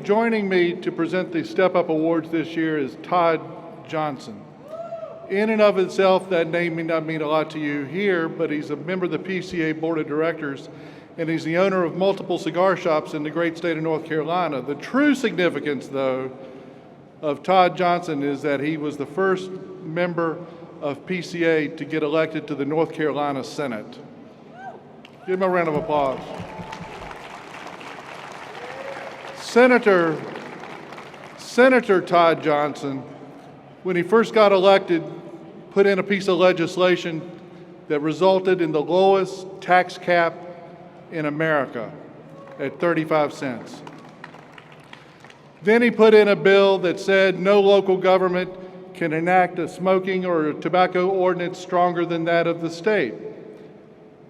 Joining me to present the Step Up Awards this year is Todd Johnson. In and of itself, that name may not mean a lot to you here, but he's a member of the PCA Board of Directors, and he's the owner of multiple cigar shops in the great state of North Carolina. The true significance, though, of Todd Johnson is that he was the first member of PCA to get elected to the North Carolina Senate. Give him a round of applause. Senator Todd Johnson, when he first got elected, put in a piece of legislation that resulted in the lowest tax cap in America at 35 cents. Then he put in a bill that said no local government can enact a smoking or a tobacco ordinance stronger than that of the state.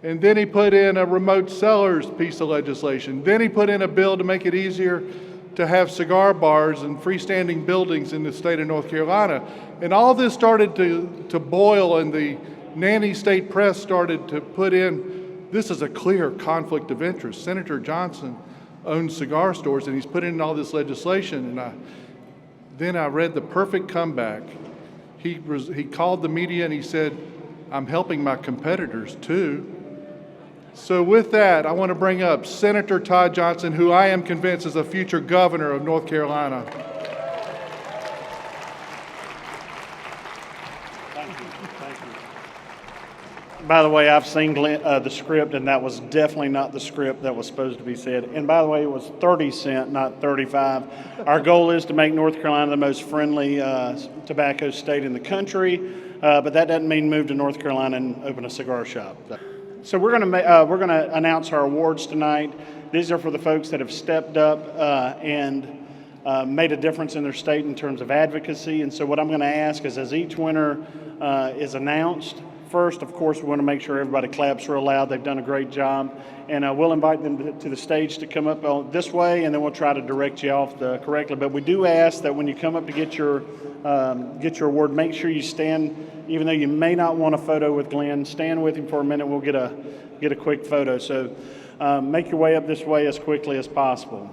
And then he put in a remote sellers piece of legislation. Then he put in a bill to make it easier to have cigar bars and freestanding buildings in the state of North Carolina. And all this started to boil, and the nanny state press started to put in, this is a clear conflict of interest. Senator Johnson owns cigar stores, and he's put in all this legislation. And then I read the perfect comeback. He called the media and he said, I'm helping my competitors too. So with that, I want to bring up Senator Todd Johnson, who I am convinced is a future governor of North Carolina. Thank you. By the way, I've seen the script, and that was definitely not the script that was supposed to be said. And by the way, it was 30 cents, not 35. Our goal is to make North Carolina the most friendly tobacco state in the country, but that doesn't mean move to North Carolina and open a cigar shop. So we're going to announce our awards tonight. These are for the folks that have stepped up and made a difference in their state in terms of advocacy. And so what I'm going to ask is, as each winner is announced, first, of course, we want to make sure everybody claps real loud. They've done a great job. And we'll invite them to the stage to come up this way, and then we'll try to direct you off correctly. But we do ask that when you come up to get your award, make sure you stand, even though you may not want a photo with Glenn, stand with him for a minute. We'll get a quick photo. So make your way up this way as quickly as possible.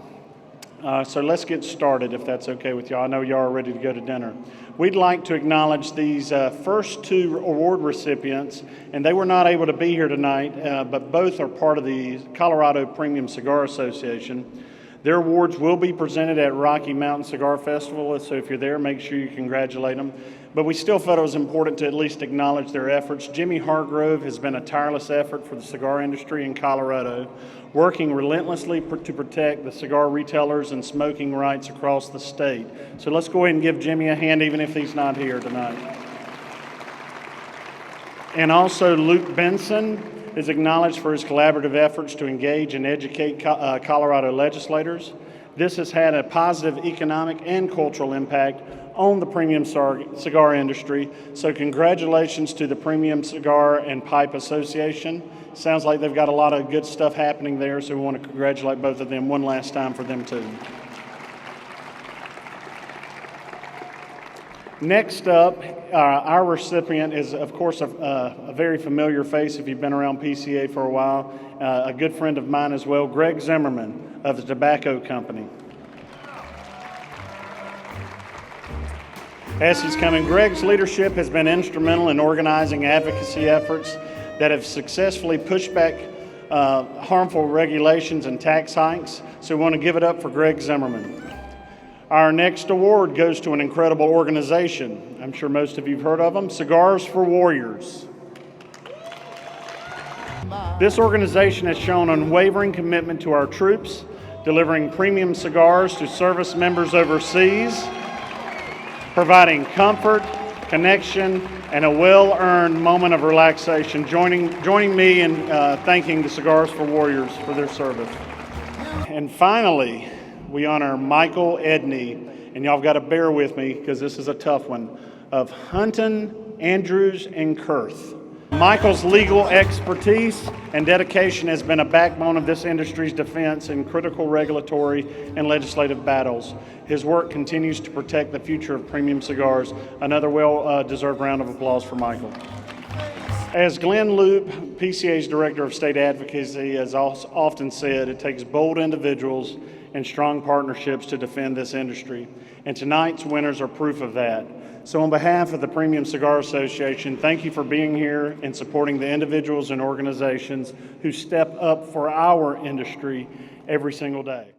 So let's get started, if that's okay with y'all. I know y'all are ready to go to dinner. We'd like to acknowledge these first two award recipients, and they were not able to be here tonight, but both are part of the Colorado Premium Cigar Association. Their awards will be presented at Rocky Mountain Cigar Festival, so if you're there, make sure you congratulate them. But we still felt it was important to at least acknowledge their efforts. Jimmy Hargrove has been a tireless effort for the cigar industry in Colorado, working relentlessly to protect the cigar retailers and smoking rights across the state. So let's go ahead and give Jimmy a hand, even if he's not here tonight. And also Luke Benson is acknowledged for his collaborative efforts to engage and educate Colorado legislators. This has had a positive economic and cultural impact on the premium cigar industry. So congratulations to the Premium Cigar and Pipe Association. Sounds like they've got a lot of good stuff happening there, so we want to congratulate both of them one last time for them too. Next up, our recipient is, of course, a very familiar face if you've been around PCA for a while, a good friend of mine as well, Greg Zimmerman of the Tobacco Company. As he's coming, Greg's leadership has been instrumental in organizing advocacy efforts that have successfully pushed back harmful regulations and tax hikes, so we want to give it up for Greg Zimmerman. Our next award goes to an incredible organization. I'm sure most of you have heard of them, Cigars for Warriors. This organization has shown unwavering commitment to our troops, delivering premium cigars to service members overseas, providing comfort, connection, and a well-earned moment of relaxation. Joining me in thanking the Cigars for Warriors for their service. And finally, we honor Michael Edney, and y'all have got to bear with me because this is a tough one, of Hunton, Andrews, and Kurth. Michael's legal expertise and dedication has been a backbone of this industry's defense in critical regulatory and legislative battles. His work continues to protect the future of premium cigars. Another well-deserved round of applause for Michael. As Glenn Loop, PCA's Director of State Advocacy, has often said, it takes bold individuals and strong partnerships to defend this industry. And tonight's winners are proof of that. So on behalf of the Premium Cigar Association, thank you for being here and supporting the individuals and organizations who step up for our industry every single day.